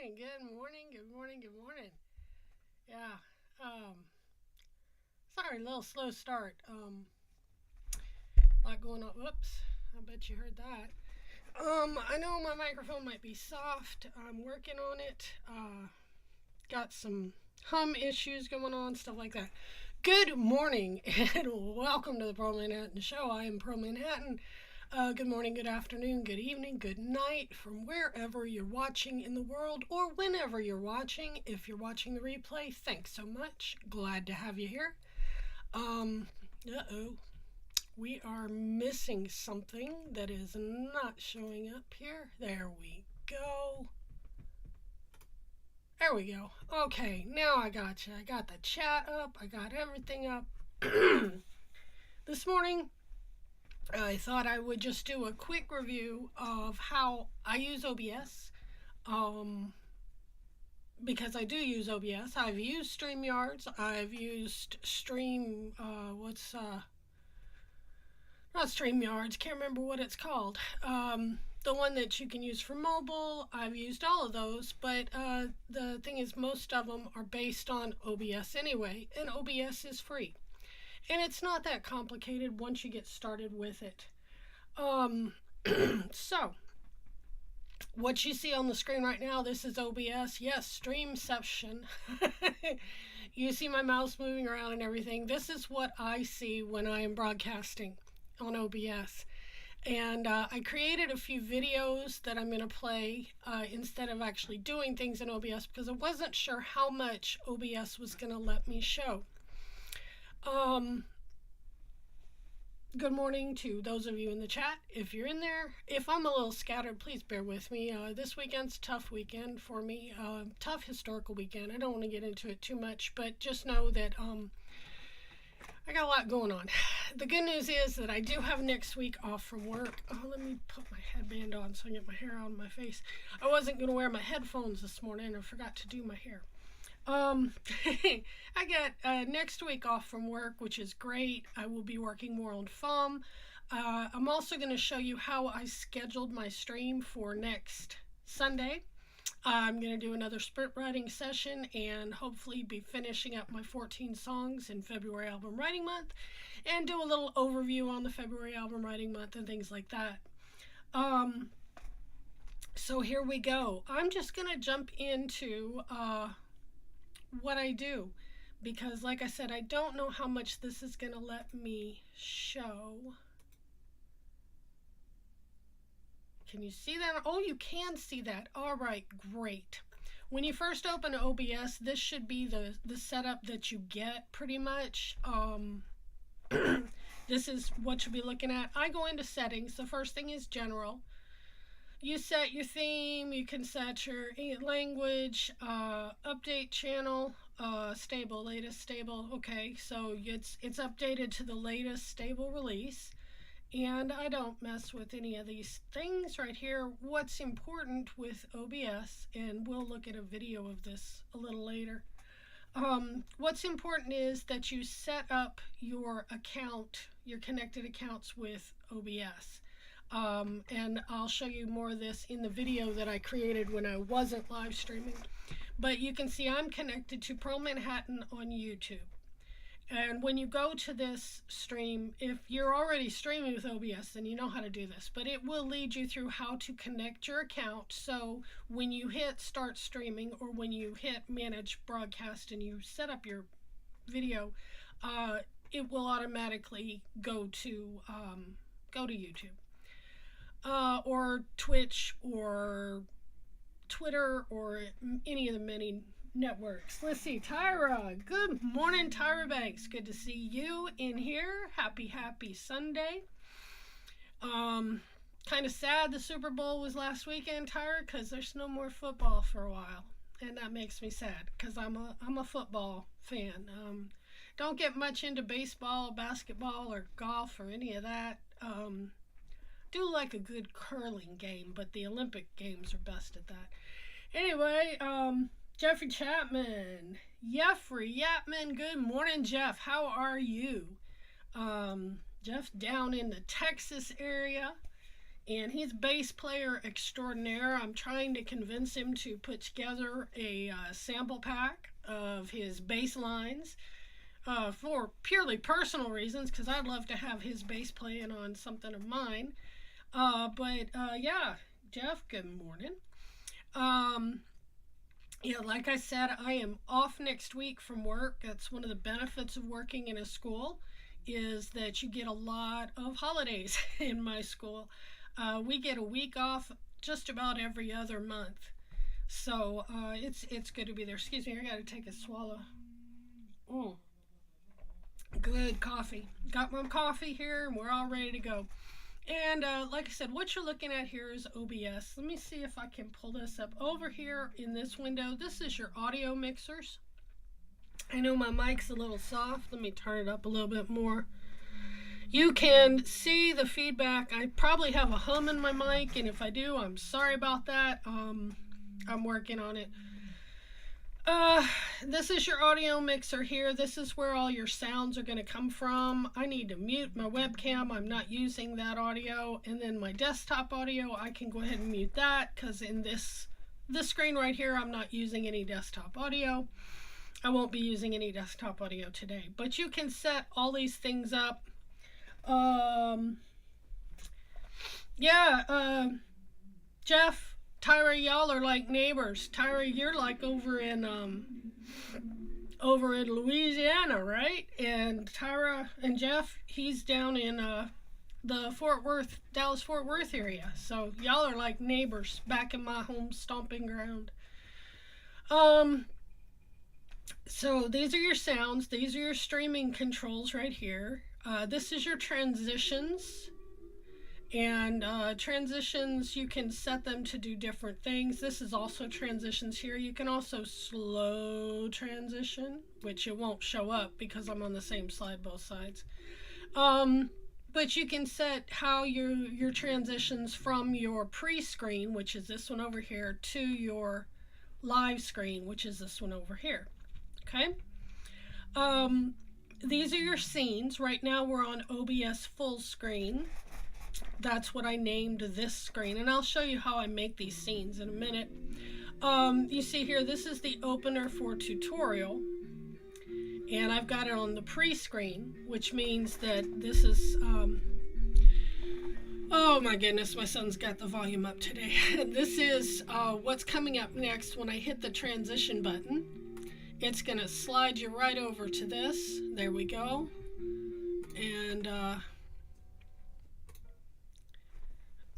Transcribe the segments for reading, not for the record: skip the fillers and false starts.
morning, good morning, good morning, good morning. Yeah, sorry, a little slow start. A lot going on. Whoops, I bet you heard that. I know my microphone might be soft. I'm working on it. Got some hum issues going on, stuff like that. Good morning and welcome to the PearlManhattan Show. I am PearlManhattan. Good morning, good afternoon, good evening, good night from wherever you're watching in the world or whenever you're watching. If you're watching the replay, thanks so much. Glad to have you here. We are missing something that is not showing up here. There we go. There we go. Okay, now I got you. I got the chat up. I got everything up. This morning, I thought I would just do a quick review of how I use OBS. Because I do use OBS. I've used StreamYards. I've used not StreamYards, can't remember what it's called. The one that you can use for mobile. I've used all of those, but the thing is most of them are based on OBS anyway, and OBS is free. And it's not that complicated once you get started with it. So, what you see on the screen right now, this is OBS. Yes, Streamception. You see my mouse moving around and everything. This is what I see when I am broadcasting on OBS. And I created a few videos that I'm going to play instead of actually doing things in OBS because I wasn't sure how much OBS was going to let me show. Good morning to those of you in the chat. If you're in there, if I'm a little scattered, please bear with me. This weekend's a tough weekend for me, tough historical weekend. I don't want to get into it too much, but just know that I got a lot going on. The good news is that I do have next week off from work. Oh, let me put my headband on so I get my hair out of my face. I wasn't going to wear my headphones this morning. I forgot to do my hair. I got next week off from work, which is great. I will be working more on foam. I'm also going to show you how I scheduled my stream for next Sunday. I'm going to do another sprint writing session and hopefully be finishing up my 14 songs in February Album Writing Month and do a little overview on the February Album Writing Month and things like that. So here we go. I'm just going to jump into what I do because like I said, I don't know how much this is going to let me show. Can you see that? Oh, you can see that. All right, great. When you first open OBS, this should be the setup that you get pretty much. This is what you'll be looking at. I go into settings. The first thing is general. You set your theme, you can set your language, update channel, stable, latest stable. Okay, so it's updated to the latest stable release. And I don't mess with any of these things right here. What's important with OBS, and we'll look at a video of this a little later. What's important is that you set up your account, your connected accounts with OBS. And I'll show you more of this in the video that I created when I wasn't live streaming. But you can see I'm connected to PearlManhattan on YouTube. And when you go to this stream, if you're already streaming with OBS, then you know how to do this. But it will lead you through how to connect your account. So when you hit start streaming or when you hit manage broadcast and you set up your video, it will automatically go to YouTube. Or Twitch or Twitter or any of the many networks. Let's see, Tyra. Good morning, Tyra Banks. Good to see you in here. Happy Sunday. Kind of sad the Super Bowl was last weekend, Tyra, because there's no more football for a while. And that makes me sad because I'm a football fan. Don't get much into baseball, basketball, or golf or any of that. Do like a good curling game, but the Olympic games are best at that. Anyway, Jeffrey Chapman. Good morning, Jeff. How are you? Jeff down in the Texas area. and he's bass player extraordinaire. I'm trying to convince him to put together a sample pack of his bass lines for purely personal reasons, because I'd love to have his bass playing on something of mine. Yeah, Jeff, good morning. Yeah, like I said, I am off next week from work. That's one of the benefits of working in a school, is that you get a lot of holidays in my school. We get a week off just about every other month. So it's good to be there. Excuse me, I got to take a swallow. Good coffee. Got my coffee here, and we're all ready to go. And like I said, what you're looking at here is OBS. Let me see if I can pull this up. Over here in this window, this is your audio mixers. I know my mic's a little soft. Let me turn it up a little bit more. You can see the feedback. I probably have a hum in my mic, and if I do, I'm sorry about that. I'm working on it. This is your audio mixer here. This is where all your sounds are going to come from. I need to mute my webcam. I'm not using that audio. And then my desktop audio, I can go ahead and mute that, because in this screen right here, I'm not using any desktop audio. I won't be using any desktop audio today. But you can set all these things up. Jeff, Tyra, y'all are like neighbors. Tyra, you're like over in Louisiana, right? And Tyra and Jeff, he's down in the Dallas-Fort Worth area. So y'all are like neighbors back in my home stomping ground. So these are your sounds. These are your streaming controls right here. This is your transitions. And transitions, you can set them to do different things. This is also transitions here. You can also slow transition, which it won't show up because I'm on the same slide both sides. But you can set how your transitions from your pre-screen, which is this one over here, to your live screen, which is this one over here. Okay? These are your scenes. Right now we're on OBS full screen. That's what I named this screen, and I'll show you how I make these scenes in a minute. You see here, this is the opener for tutorial, and I've got it on the pre-screen, which means that this is, oh my goodness, my son's got the volume up today. This is what's coming up next when I hit the transition button. It's going to slide you right over to this. There we go. And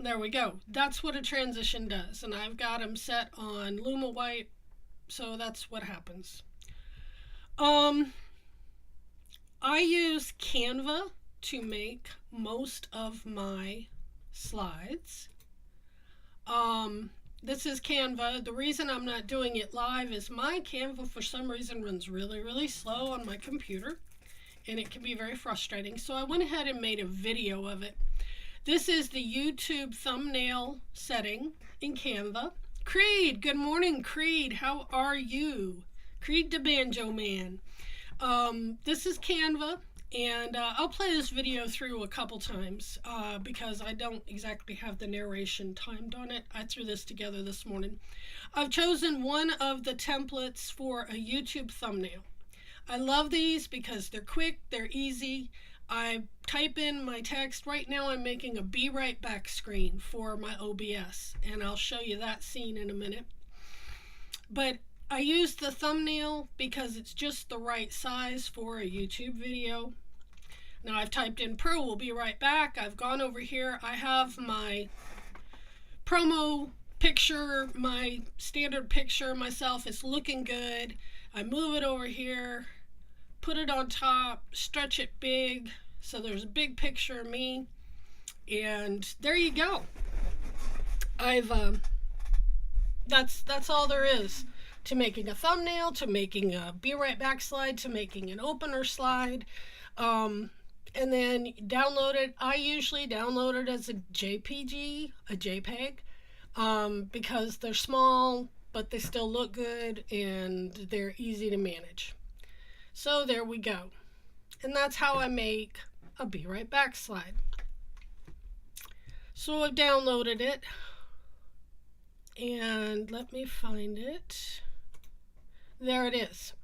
there we go. That's what a transition does. And I've got them set on Luma White, so that's what happens. I use Canva to make most of my slides. This is Canva. The reason I'm not doing it live is my Canva for some reason runs really, really slow on my computer, and it can be very frustrating. So I went ahead and made a video of it. This is the YouTube thumbnail setting in Canva. Creed, good morning, Creed. How are you? Creed the Banjo Man. This is Canva, and I'll play this video through a couple times because I don't exactly have the narration timed on it. I threw this together this morning. I've chosen one of the templates for a YouTube thumbnail. I love these because they're quick, they're easy. I type in my text. Right now I'm making a Be Right Back screen for my OBS, and I'll show you that scene in a minute. But I use the thumbnail because it's just the right size for a YouTube video. Now I've typed in Pearl will be right back. I've gone over here. I have my promo picture, my standard picture myself. It's looking good. I move it over here, put it on top, stretch it big, so there's a big picture of me, and there you go. That's all there is to making a thumbnail, to making a Be Right Back slide, to making an opener slide, and then download it. I usually download it as a JPG, a JPEG, because they're small, but they still look good, and they're easy to manage. So there we go. And that's how I make a Be Right Back slide. So I've downloaded it, and let me find it. There it is.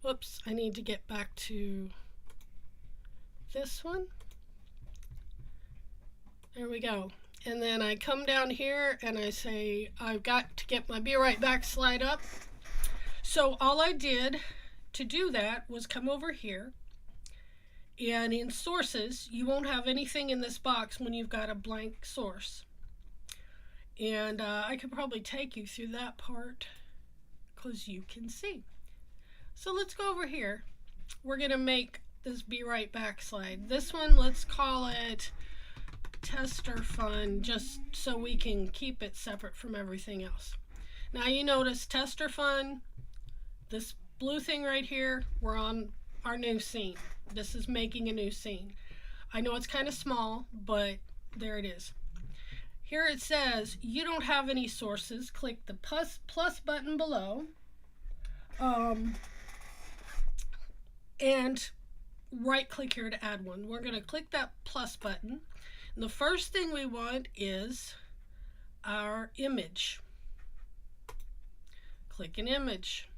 Oops, I need to get back to this one. There we go. And then I come down here and I say, I've got to get my Be Right Back slide up. So all I did to do that was come over here, and in sources, you won't have anything in this box when you've got a blank source. And I could probably take you through that part because you can see. So let's go over here. We're going to make this Be Right Back slide. This one, let's call it Tester Fun, just so we can keep it separate from everything else. Now you notice Tester Fun, this blue thing right here, we're on our new scene. This is making a new scene. I know it's kind of small, but there it is. Here it says you don't have any sources. Click the plus button below. And right click here to add one. We're going to click that plus button. And the first thing we want is our image. Click an image.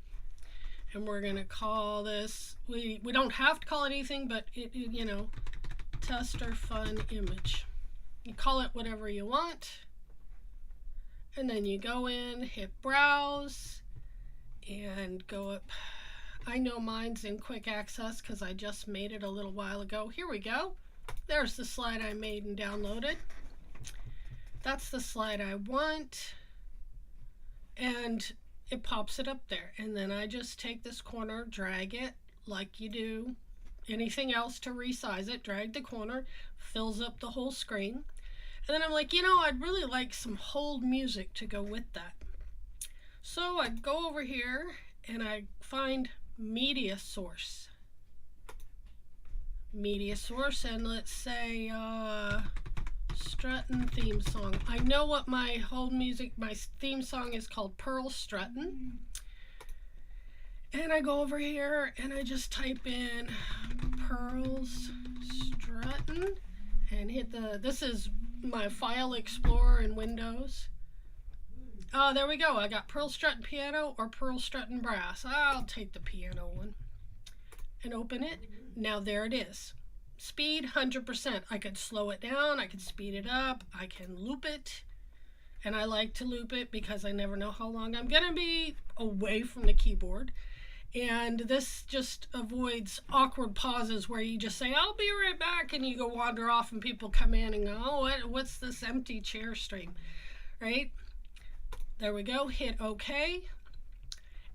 And we're going to call this, we don't have to call it anything, but you know, Tester Fun Image. You call it whatever you want. And then you go in, hit Browse, and go up. I know mine's in quick access because I just made it a little while ago. Here we go. There's the slide I made and downloaded. That's the slide I want. And it pops it up there. And then I just take this corner, drag it like you do anything else to resize it. Drag the corner, fills up the whole screen. And then I'm like, you know, I'd really like some hold music to go with that. So I go over here and I find media source. Media source, and let's say Struttin' theme song. I know what my hold music, my theme song is called Pearl Struttin'. And I go over here and I just type in Pearl's Struttin' and hit the, this is my File Explorer in Windows. Oh, there we go. I got Pearl Struttin' Piano or Pearl Struttin' Brass. I'll take the piano one and open it. Now there it is. Speed 100%. I could slow it down. I could speed it up. I can loop it. And I like to loop it because I never know how long I'm going to be away from the keyboard. And this just avoids awkward pauses where you just say, I'll be right back, and you go wander off and people come in and go, oh, what's this empty chair stream, right? There we go. Hit OK.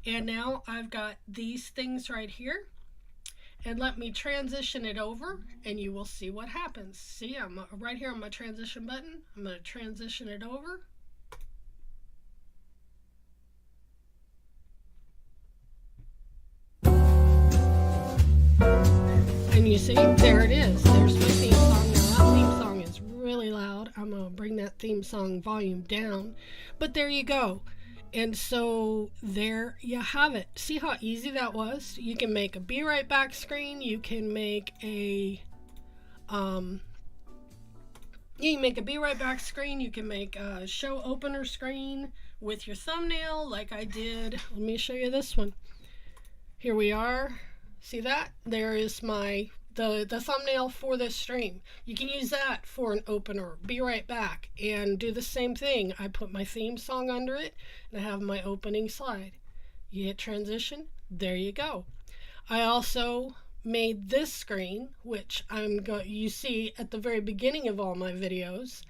And now I've got these things right here. And let me transition it over, and you will see what happens. See, I'm right here on my transition button. I'm going to transition it over. And you see, there it is. There's my theme song. Now that theme song is really loud. I'm going to bring that theme song volume down. But there you go. And so there you have it. See how easy that was? You can make a Be Right Back screen. You can make a Be Right Back screen. You can make a show opener screen with your thumbnail like I did. Let me show you this one. Here we are. See that? There is my the thumbnail for this stream. You can use that for an opener. Be Right Back and do the same thing. I put my theme song under it and I have my opening slide. You hit transition. There you go. I also made this screen, which you see at the very beginning of all my videos.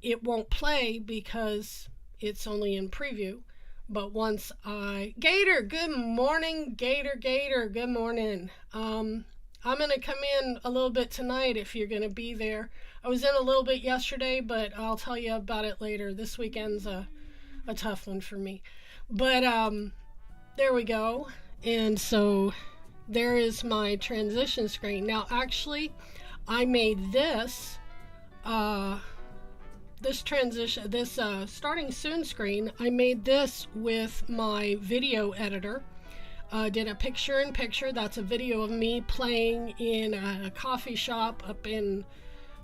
It won't play because it's only in preview. But once Gator, good morning, Gator, good morning. I'm going to come in a little bit tonight if you're going to be there. I was in a little bit yesterday, but I'll tell you about it later. This weekend's a tough one for me. But there we go. And so there is my transition screen. Now, actually, I made this starting soon screen. I made this with my video editor. Did a picture-in-picture. That's a video of me playing in a coffee shop up in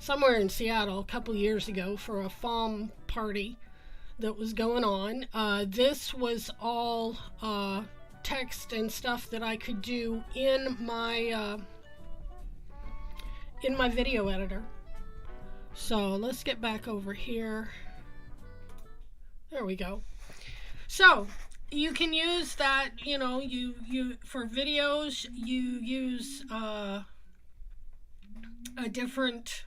somewhere in Seattle a couple years ago for a FOM party that was going on. This was all text and stuff that I could do in my video editor. So let's get back over here. There we go. So you can use that, you know, you for videos you use a different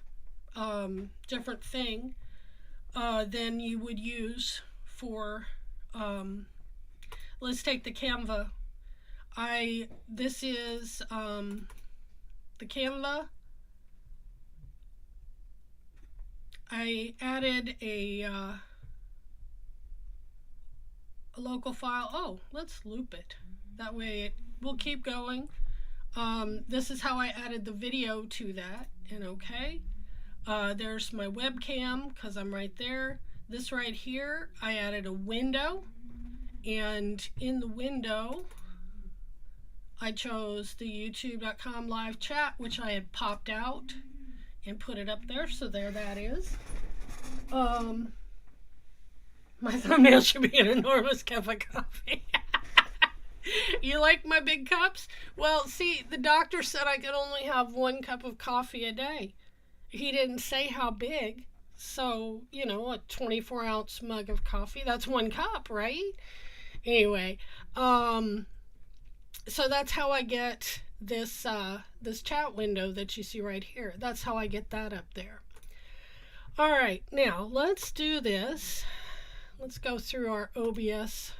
thing than you would use for let's take the Canva. This is the Canva. I added a local file. Oh, let's loop it. That way it will keep going. This is how I added the video to that. And okay. There's my webcam because I'm right there. This right here, I added a window. And in the window, I chose the youtube.com live chat, which I had popped out and put it up there. So there that is. My thumbnail should be an enormous cup of coffee. You like my big cups? Well, see, the doctor said I could only have 1 cup of coffee a day. He didn't say how big. So, you know, a 24-ounce mug of coffee, that's 1 cup, right? Anyway, so that's how I get this this chat window that you see right here. That's how I get that up there. All right, now let's do this. Let's go through our OBS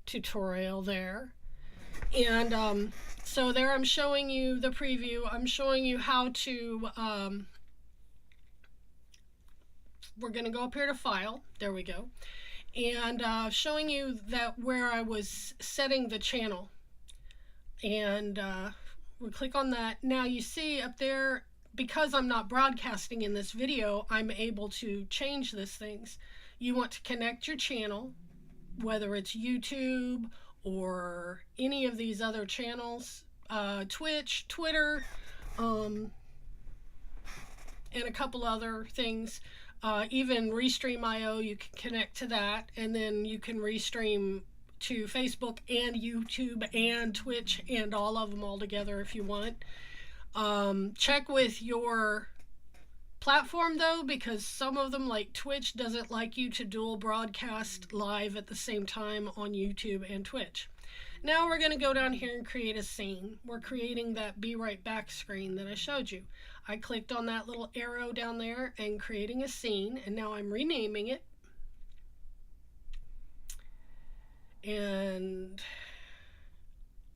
tutorial there. And so there I'm showing you the preview. I'm showing you how to, we're going to go up here to File. There we go. And showing you that where I was setting the channel. And we'll click on that. Now you see up there, because I'm not broadcasting in this video, I'm able to change these things. You want to connect your channel, whether it's YouTube or any of these other channels, Twitch, Twitter, and a couple other things. Even Restream.io, you can connect to that, and then you can restream to Facebook and YouTube and Twitch and all of them all together if you want. Check with your platform though, because some of them, like Twitch, doesn't like you to dual broadcast live at the same time on YouTube and Twitch. Now we're going to go down here and create a scene. We're creating that Be Right Back screen that I showed you. I clicked on that little arrow down there and creating a scene, and now I'm renaming it. And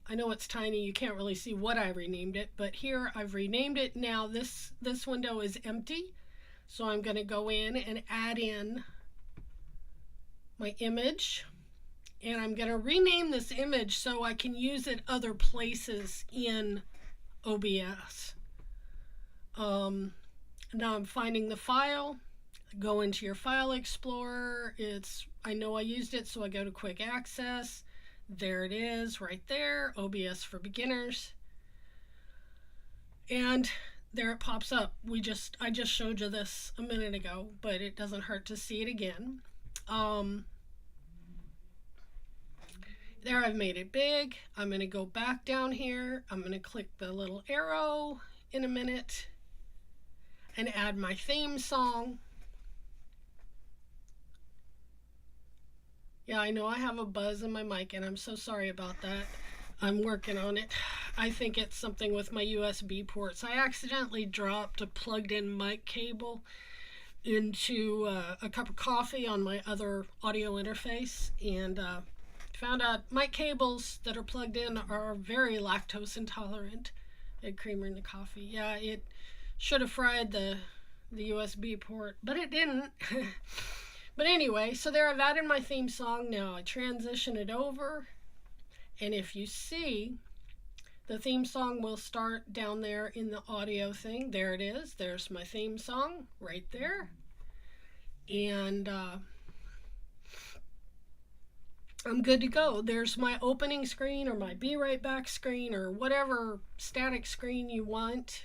I know it's tiny, you can't really see what I renamed it, but here I've renamed it. Now this window is empty, so I'm going to go in and add in my image, and I'm going to rename this image so I can use it other places in OBS. Now I'm finding the file, go into your file explorer. I know I used it, so I go to quick access. There it is right there, OBS for beginners. And there it pops up. I just showed you this a minute ago, but it doesn't hurt to see it again. There, I've made it big. I'm going to go back down here. I'm going to click the little arrow in a minute and add my theme song. Yeah, I know I have a buzz in my mic, and I'm so sorry about that. I'm working on it. I think it's something with my USB ports. I accidentally dropped a plugged-in mic cable into a cup of coffee on my other audio interface, and found out mic cables that are plugged in are very lactose intolerant. Had creamer in the coffee. Yeah, it should have fried the USB port, but it didn't. But anyway, so there I've added my theme song. Now I transition it over, and if you see, the theme song will start down there in the audio thing. There it is. There's my theme song right there. And I'm good to go. There's my opening screen or my Be Right Back screen or whatever static screen you want.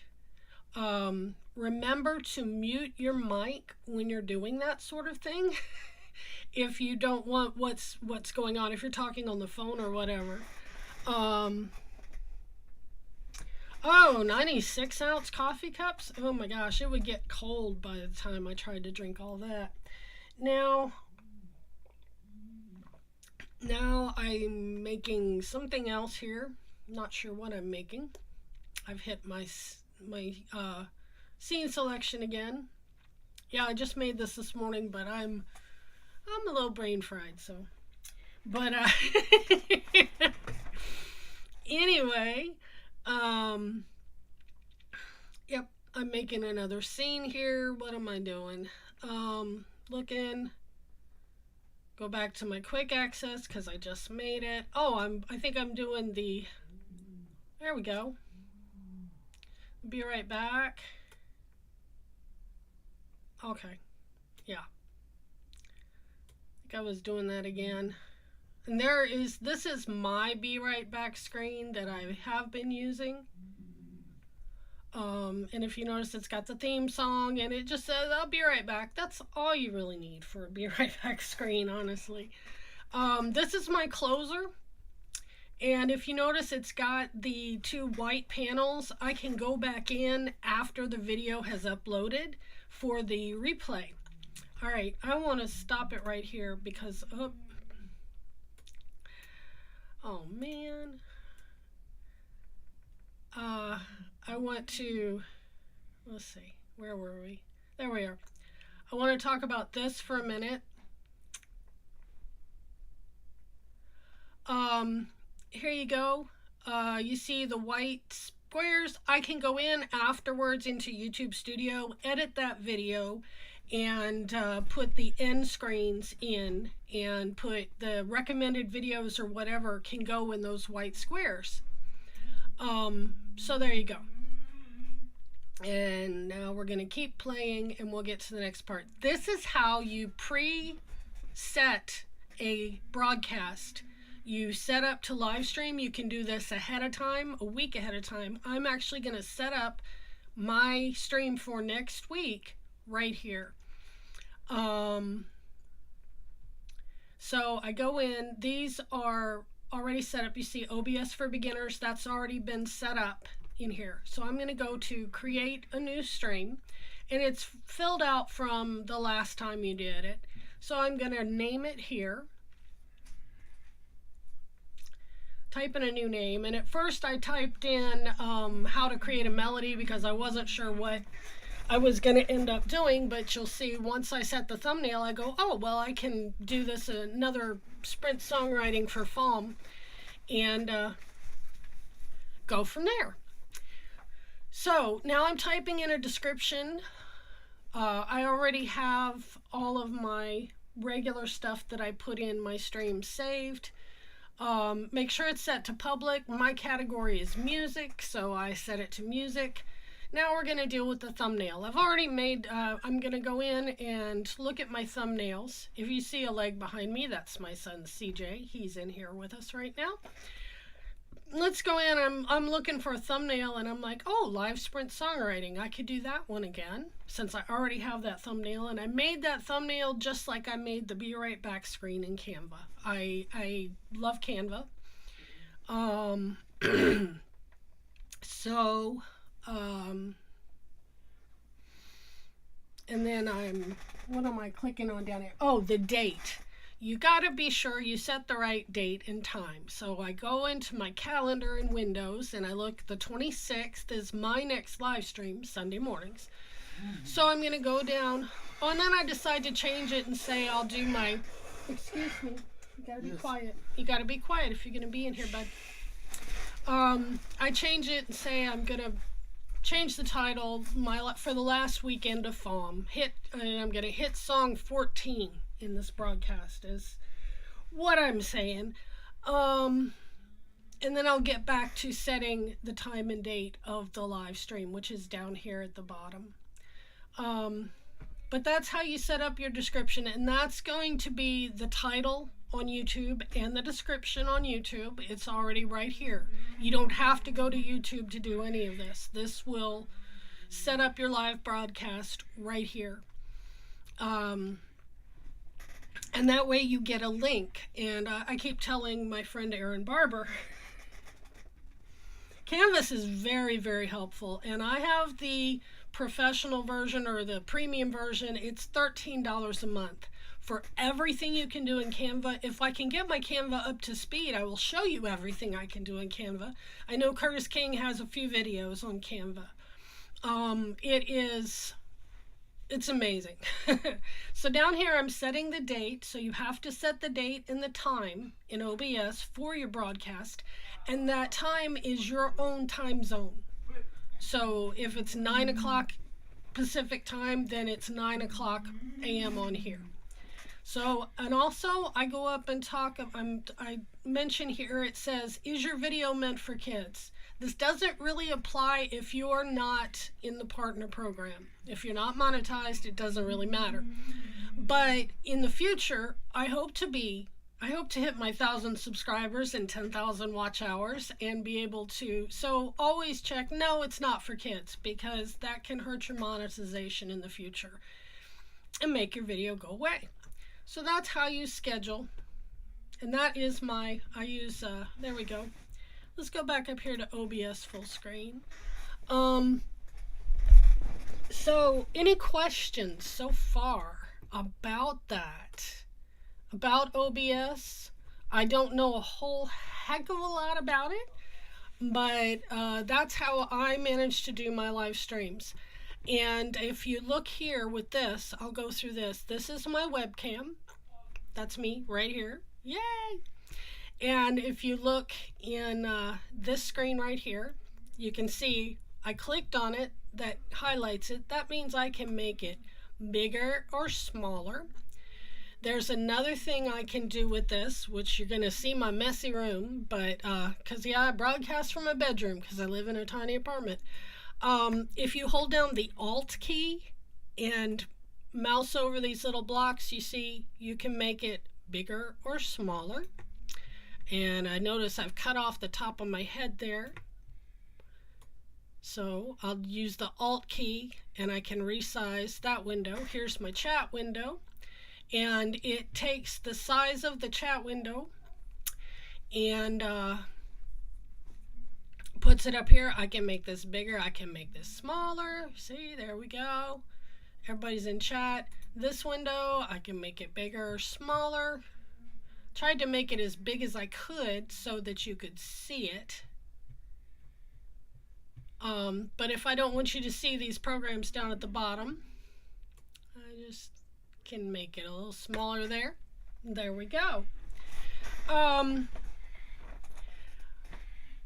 remember to mute your mic when you're doing that sort of thing. If you don't want what's going on, if you're talking on the phone or whatever. Oh, 96-ounce coffee cups. Oh my gosh, it would get cold by the time I tried to drink all that. Now I'm making something else here. Not sure what I'm making. I've hit my scene selection again. Yeah, I just made this morning, but I'm a little brain fried, so. But anyway, yep, I'm making another scene here. What am I doing? Looking. Go back to my quick access because I just made it. Oh, I think I'm doing the. There we go. Be right back. Okay. Yeah. I think I was doing that again. And this is my Be Right Back screen that I have been using. And if you notice, it's got the theme song and it just says, I'll be right back. That's all you really need for a Be Right Back screen, honestly. This is my closer. And if you notice, it's got the two white panels. I can go back in after the video has uploaded for the replay. All right, I want to stop it right here because, oh man. I want to, let's see, where were we? There we are. I want to talk about this for a minute. Here you go. You see the white squares. I can go in afterwards into YouTube Studio, edit that video, and put the end screens in, and put the recommended videos or whatever can go in those white squares. So there you go. And now we're going to keep playing and we'll get to the next part. This is how you pre-set a broadcast. You set up to live stream. You can do this ahead of time, a week ahead of time. I'm actually going to set up my stream for next week right here. So I go in. These are already set up. You see OBS for beginners. That's already been set up in here. So I'm going to go to create a new stream, and it's filled out from the last time you did it. So I'm going to name it here. Type in a new name, and at first I typed in how to create a melody because I wasn't sure what I was going to end up doing, but you'll see once I set the thumbnail, I go, oh, well, I can do this another sprint songwriting for FOM and go from there. So now I'm typing in a description. I already have all of my regular stuff that I put in my stream saved. Make sure it's set to public. My category is music, so I set it to music. Now we're going to deal with the thumbnail. I've already made, I'm going to go in and look at my thumbnails. If you see a leg behind me, that's my son CJ. He's in here with us right now. Let's go in. I'm looking for a thumbnail and I'm like, oh, live sprint songwriting. I could do that one again since I already have that thumbnail. And I made that thumbnail just like I made the Be Right Back screen in Canva. I love Canva. And then what am I clicking on down here? Oh, the date. You got to be sure you set the right date and time. So I go into my calendar in Windows and I look, the 26th is my next live stream, Sunday mornings. So I'm going to go down. Oh, and then I decide to change it and say I'll do my, excuse me, you got to be quiet. You got to be quiet if you're going to be in here, bud. I change it and say I'm going to change the title for the last weekend of FOM. And I'm going to hit song 14 in this broadcast is what I'm saying. And then I'll get back to setting the time and date of the live stream, which is down here at the bottom. But that's how you set up your description, and that's going to be the title on YouTube and the description on YouTube. It's already right here. You don't have to go to YouTube to do any of this. This will set up your live broadcast right here. And that way you get a link. And I keep telling my friend Erin Barber, Canvas is very, very helpful. And I have the professional version or the premium version. It's $13 a month for everything you can do in Canva. If I can get my Canva up to speed, I will show you everything I can do in Canva. I know Curtis King has a few videos on Canva. It's amazing. So down here I'm setting the date. So you have to set the date and the time in OBS for your broadcast. And that time is your own time zone. So if it's 9 o'clock Pacific time, then it's 9 o'clock a.m. on here. So, and also I go up and talk, I mention here, it says, is your video meant for kids? This doesn't really apply if you're not in the partner program. If you're not monetized, it doesn't really matter. But in the future, I hope to hit my 1,000 subscribers and 10,000 watch hours and be able to, so always check, no, it's not for kids, because that can hurt your monetization in the future and make your video go away. So that's how you schedule. And that is my, I use, there we go. Let's go back up here to OBS full screen. So any questions so far about that? About OBS? I don't know a whole heck of a lot about it, but that's how I manage to do my live streams. And if you look here with this, I'll go through this. This is my webcam. That's me right here. Yay! And if you look in this screen right here, you can see I clicked on it. That highlights it. That means I can make it bigger or smaller. There's another thing I can do with this, which you're going to see my messy room, but because yeah, I broadcast from my bedroom because I live in a tiny apartment. If you hold down the Alt key and mouse over these little blocks, you see you can make it bigger or smaller. And I notice I've cut off the top of my head there. So I'll use the Alt key and I can resize that window. Here's my chat window. And it takes the size of the chat window and puts it up here. I can make this bigger. I can make this smaller. See, there we go. Everybody's in chat. This window, I can make it bigger or smaller. Tried to make it as big as I could so that you could see it. But if I don't want you to see these programs down at the bottom, I just can make it a little smaller there. There we go.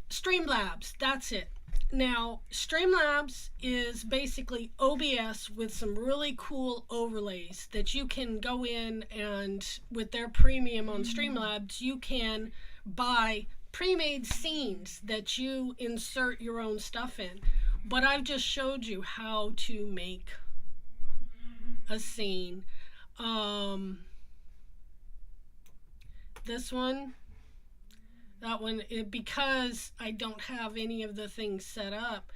Streamlabs, that's it. Now, Streamlabs is basically OBS with some really cool overlays that you can go in and with their premium on Streamlabs, you can buy pre-made scenes that you insert your own stuff in. But I've just showed you how to make a scene. This one, that one, because I don't have any of the things set up,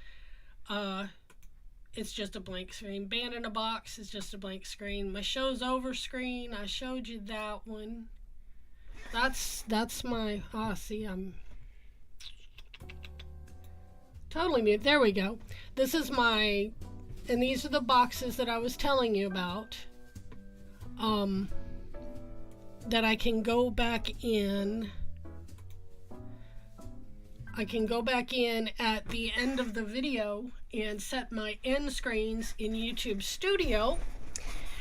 it's just a blank screen. Band in a Box is just a blank screen. My show's over screen, I showed you that one. That's my, see, I'm totally mute. There we go. This is my, and these are the boxes that I was telling you about. That I can go back in. I can go back in at the end of the video and set my end screens in YouTube Studio.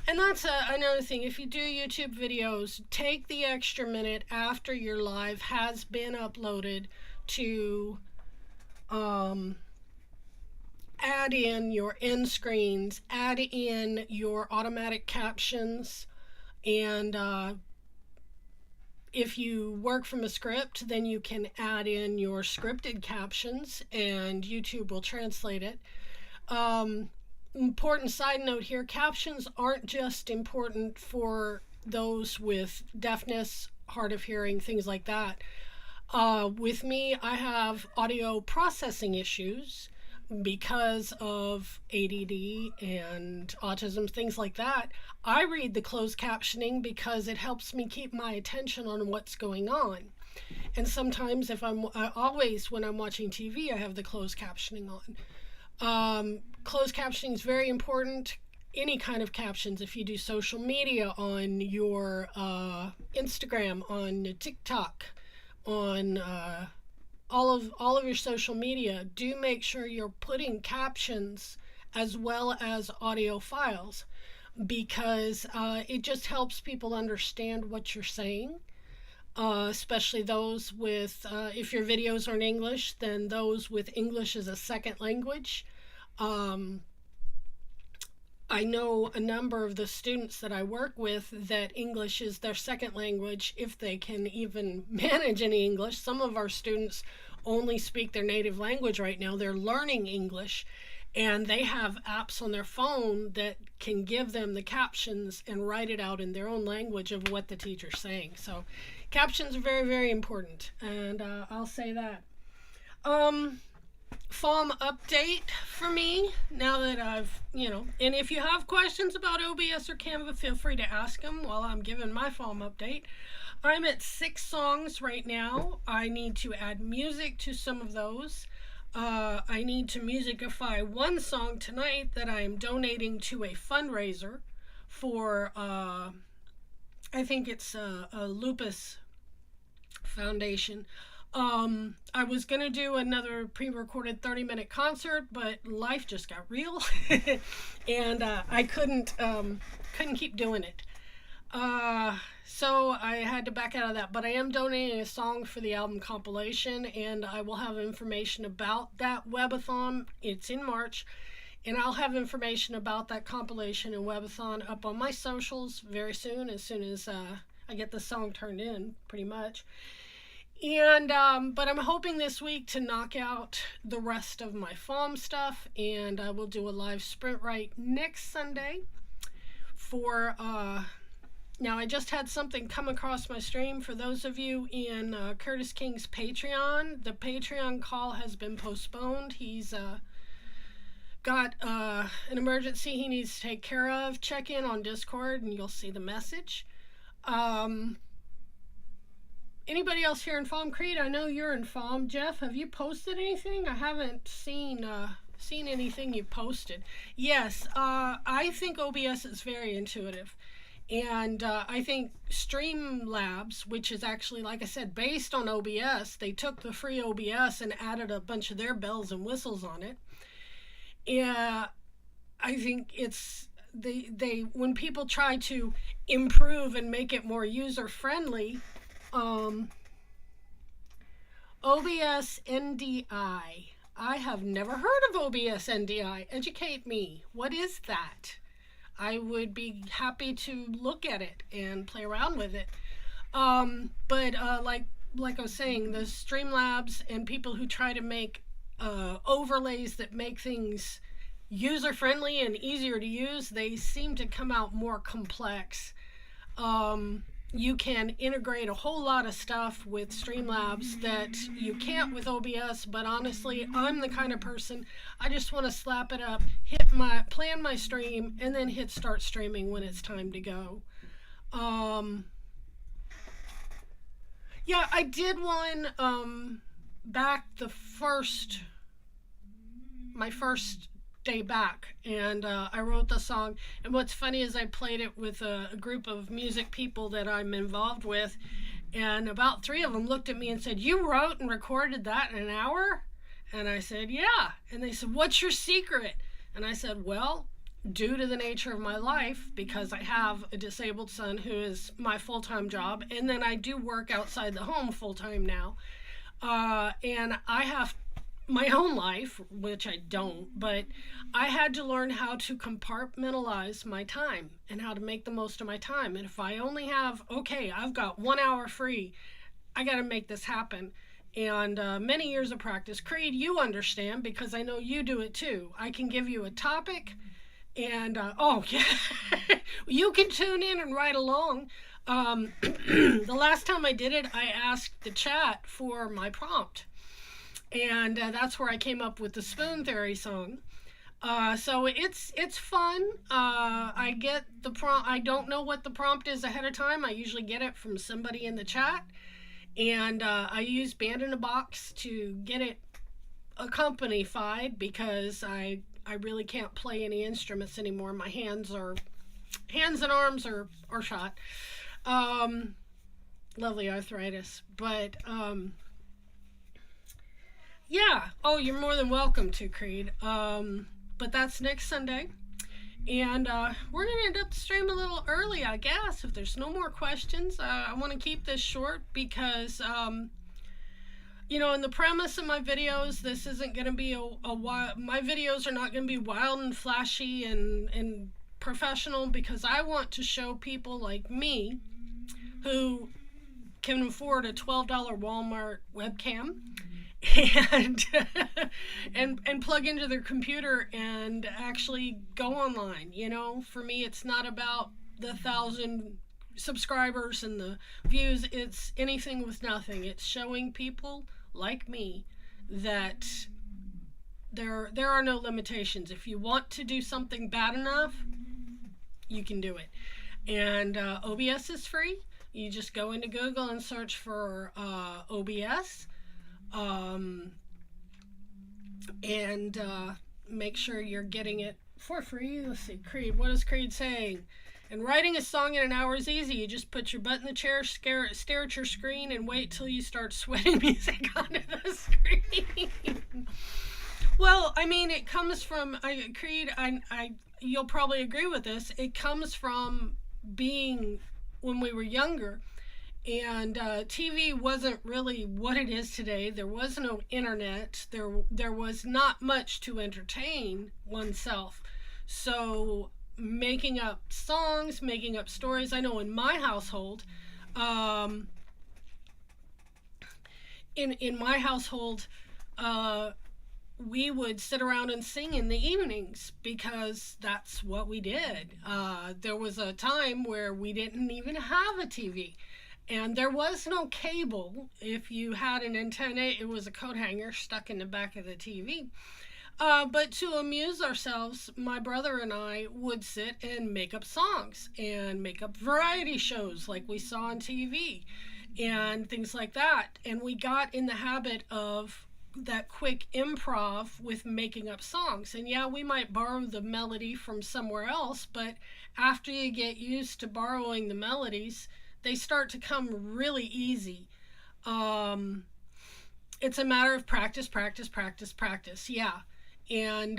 And that's another thing. If you do YouTube videos, take the extra minute after your live has been uploaded to add in your end screens, add in your automatic captions, and if you work from a script, then you can add in your scripted captions and YouTube will translate it. Important side note here, captions aren't just important for those with deafness, hard of hearing, things like that. With me, I have audio processing issues. because of ADD and autism, things like that, I read the closed captioning because it helps me keep my attention on what's going on. And sometimes always when I'm watching TV, I have the closed captioning on. Closed captioning is very important. Any kind of captions, if you do social media on your Instagram, on TikTok, on all of your social media, do make sure you're putting captions as well as audio files, because it just helps people understand what you're saying. Especially those with, if your videos are in English, then those with English as a second language. I know a number of the students that I work with that English is their second language, if they can even manage any English. Some of our students only speak their native language right now. They're learning English, and they have apps on their phone that can give them the captions and write it out in their own language of what the teacher's saying. So captions are very, very important, and I'll say that. FOM update for me, now that I've, and if you have questions about OBS or Canva, feel free to ask them while I'm giving my FOM update. I'm at 6 songs right now. I need to add music to some of those. I need to musicify one song tonight that I am donating to a fundraiser for, I think it's a lupus foundation. I was going to do another pre-recorded 30-minute concert, but life just got real and I couldn't keep doing it. So I had to back out of that, but I am donating a song for the album compilation, and I will have information about that webathon. It's in March, and I'll have information about that compilation and webathon up on my socials very soon as I get the song turned in, pretty much. And but I'm hoping this week to knock out the rest of my FOM stuff, and I will do a live sprint right next Sunday for now. I just had something come across my stream. For those of you in Curtis King's Patreon, the Patreon call has been postponed. He's got an emergency he needs to take care of. Check in on Discord and you'll see the message. Anybody else here in FOM? Creed, I know you're in FOM. Jeff, have you posted anything? I haven't seen anything you posted. Yes, I think OBS is very intuitive. And I think Streamlabs, which is actually, like I said, based on OBS, they took the free OBS and added a bunch of their bells and whistles on it. Yeah, I think it's, they when people try to improve and make it more user-friendly, OBS NDI. I have never heard of OBS NDI. Educate me. What is that? I would be happy to look at it and play around with it. But like I was saying, the Streamlabs and people who try to make overlays that make things user-friendly and easier to use, they seem to come out more complex. You can integrate a whole lot of stuff with Streamlabs that you can't with OBS, but honestly, I'm the kind of person, I just want to slap it up, plan my stream, and then hit start streaming when it's time to go. Yeah, I did one back my first day back, and I wrote the song, and what's funny is I played it with a group of music people that I'm involved with, and about 3 of them looked at me and said, "You wrote and recorded that in an hour?" And I said, "Yeah." And they said, "What's your secret?" And I said, "Well, due to the nature of my life, because I have a disabled son who is my full-time job, and then I do work outside the home full-time now, and I have my own life, which I don't, but I had to learn how to compartmentalize my time and how to make the most of my time. And if I only have, okay, I've got 1 hour free, I got to make this happen. And many years of practice. Creed, you understand, because I know you do it too. I can give you a topic, and oh yeah, you can tune in and ride along. The last time I did it, I asked the chat for my prompt. And that's where I came up with the Spoon Theory song. So it's fun. I get the prompt. I don't know what the prompt is ahead of time. I usually get it from somebody in the chat, and I use Band in a Box to get it accompanified because I really can't play any instruments anymore. My hands and arms are shot. Lovely arthritis, but yeah. Oh, you're more than welcome to, Creed. But that's next Sunday. And we're going to end up the stream a little early, I guess, if there's no more questions. I want to keep this short because, you know, in the premise of my videos, this isn't going to be my videos are not going to be wild and flashy and professional, because I want to show people like me who can afford a $12 Walmart webcam and plug into their computer and actually go online. You know, for me, it's not about the 1,000 subscribers and the views. It's anything with nothing. It's showing people like me that there are no limitations. If you want to do something bad enough, you can do it. And OBS is free. You just go into Google and search for OBS. And make sure you're getting it for free. Let's see, Creed, what is Creed saying? And writing a song in an hour is easy. You just put your butt in the chair, stare at your screen, and wait till you start sweating music onto the screen. Well, I mean, it comes from, Creed, you'll probably agree with this, it comes from being when we were younger. And TV wasn't really what it is today. There was no internet. There was not much to entertain oneself. So making up songs, making up stories. I know in my household, in my household, we would sit around and sing in the evenings because that's what we did. There was a time where we didn't even have a TV. And there was no cable. If you had an antenna, it was a coat hanger stuck in the back of the TV. But to amuse ourselves, my brother and I would sit and make up songs and make up variety shows like we saw on TV and things like that. And we got in the habit of that quick improv with making up songs. And yeah, we might borrow the melody from somewhere else, but after you get used to borrowing the melodies, they start to come really easy. It's a matter of practice, yeah. And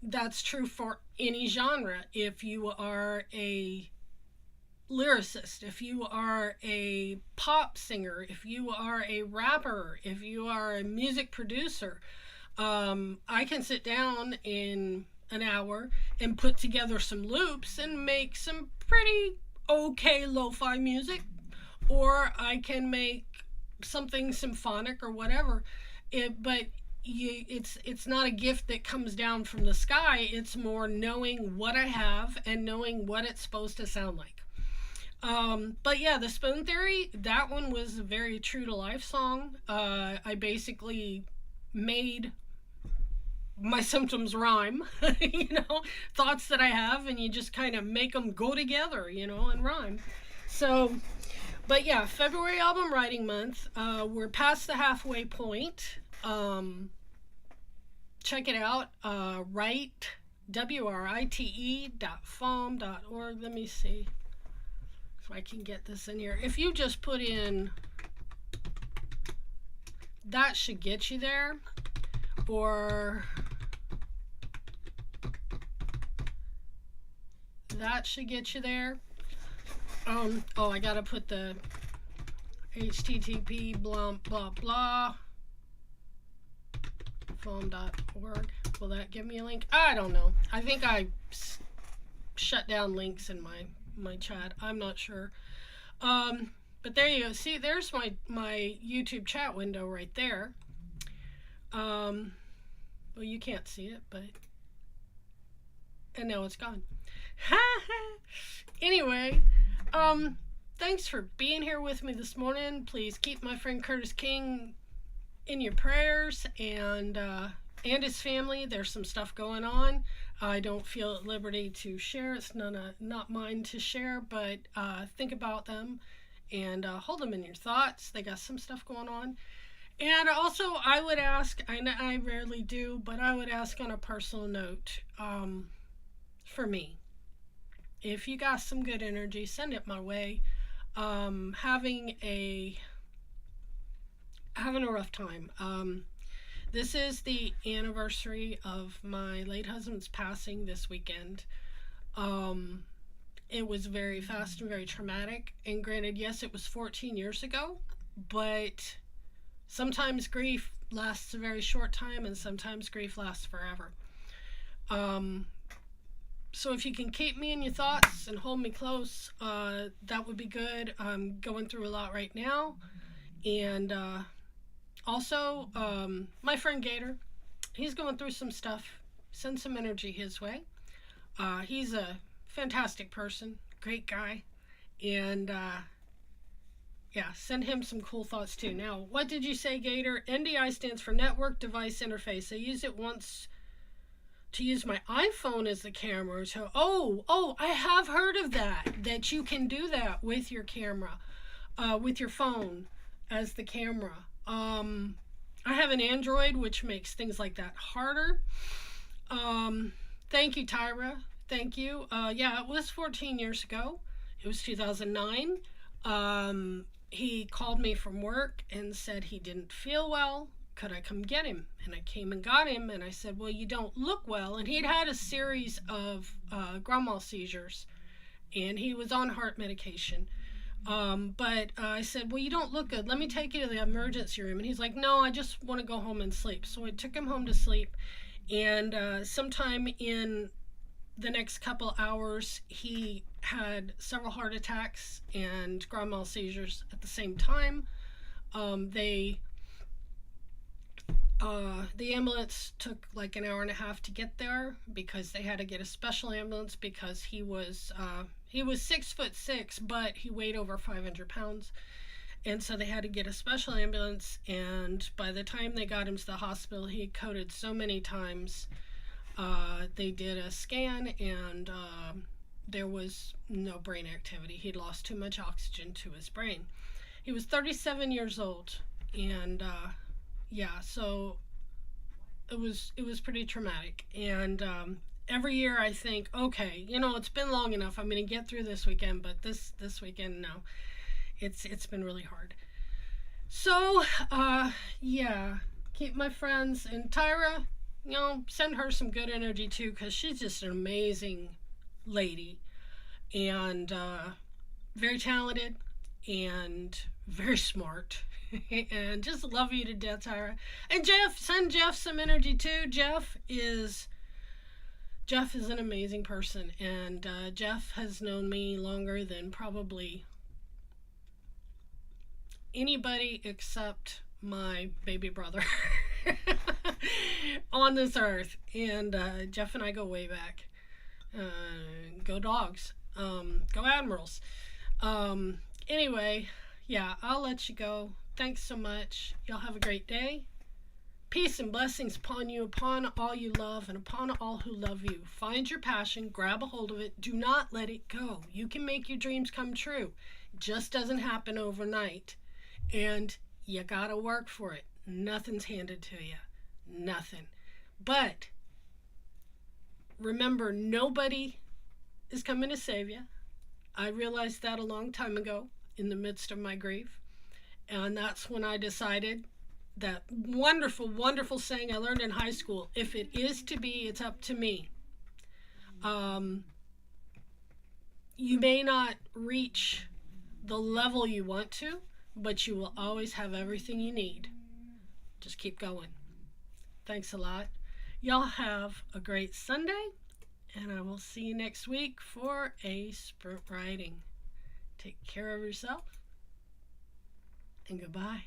that's true for any genre. If you are a lyricist, if you are a pop singer, if you are a rapper, if you are a music producer, I can sit down in an hour and put together some loops and make some pretty okay lo-fi music, or I can make something symphonic or whatever. It's not a gift that comes down from the sky. It's more knowing what I have and knowing what it's supposed to sound like. But yeah, the Spoon Theory, that one was a very true to life song. I basically made my symptoms rhyme, you know, thoughts that I have, and you just kind of make them go together, you know, and rhyme. So, but yeah, February album writing month. We're past the halfway point. Check it out. Write, WRITE.FOM.org. Let me see if I can get this in here. If you just put in, that should get you there. Or that should get you there. Oh, I gotta put the http blah blah blah phone.org. Will that give me a link? I don't know. I think I shut down links in my chat. I'm not sure. But there you go. See, there's my YouTube chat window right there. Well, you can't see it, but, and now it's gone. Anyway, thanks for being here with me this morning. Please keep my friend Curtis King in your prayers, and his family. There's some stuff going on. I don't feel at liberty to share. It's not mine to share, but think about them and hold them in your thoughts. They got some stuff going on. And also, I would ask, I rarely do, but I would ask on a personal note, for me, if you got some good energy, send it my way. Having a rough time. This is the anniversary of my late husband's passing this weekend. It was very fast and very traumatic. And granted, yes, it was 14 years ago, but sometimes grief lasts a very short time and sometimes grief lasts forever. So if you can keep me in your thoughts and hold me close, that would be good. I'm going through a lot right now. And also, my friend Gator, he's going through some stuff. Send some energy his way. He's a fantastic person, great guy. And yeah, send him some cool thoughts too. Now, what did you say, Gator? NDI stands for Network Device Interface. I used it once to use my iPhone as the camera. So, I have heard of that you can do that with your camera, with your phone as the camera. I have an Android, which makes things like that harder. Thank you, Tyra. Thank you. Yeah, it was 14 years ago. It was 2009. He called me from work and said he didn't feel well. Could I come get him? And I came and got him, and I said, well, you don't look well. And he'd had a series of grand mal seizures, and he was on heart medication. But I said, well, you don't look good. Let me take you to the emergency room. And he's like, no, I just want to go home and sleep. So I took him home to sleep. And sometime in the next couple hours, he had several heart attacks and grand mal seizures at the same time. The ambulance took like an hour and a half to get there because they had to get a special ambulance because he was 6'6", but he weighed over 500 pounds. And so they had to get a special ambulance, and by the time they got him to the hospital, he had coded so many times. They did a scan, and there was no brain activity. He'd lost too much oxygen to his brain. He was 37 years old, and yeah, so it was pretty traumatic. And every year I think, okay, it's been long enough. I'm going to get through this weekend, but this weekend, no. It's been really hard. So, yeah, keep my friends. And Tyra, send her some good energy too, because she's just an amazing lady. And very talented and very smart. And just love you to death, Tyra. And Jeff, send Jeff some energy too. Jeff is an amazing person. And Jeff has known me longer than probably anybody except my baby brother on this earth. And Jeff and I go way back. Go Dogs. Go Admirals. Anyway, yeah, I'll let you go. Thanks so much. Y'all have a great day. Peace and blessings upon you, upon all you love, and upon all who love you. Find your passion, grab a hold of it, do not let it go. You can make your dreams come true. It just doesn't happen overnight. And you gotta work for it. Nothing's handed to you. Nothing. But remember, nobody is coming to save you. I realized that a long time ago in the midst of my grief. And that's when I decided that wonderful, wonderful saying I learned in high school, if it is to be, it's up to me. You may not reach the level you want to, but you will always have everything you need. Just keep going. Thanks a lot. Y'all have a great Sunday, and I will see you next week for a sprint riding. Take care of yourself, and goodbye.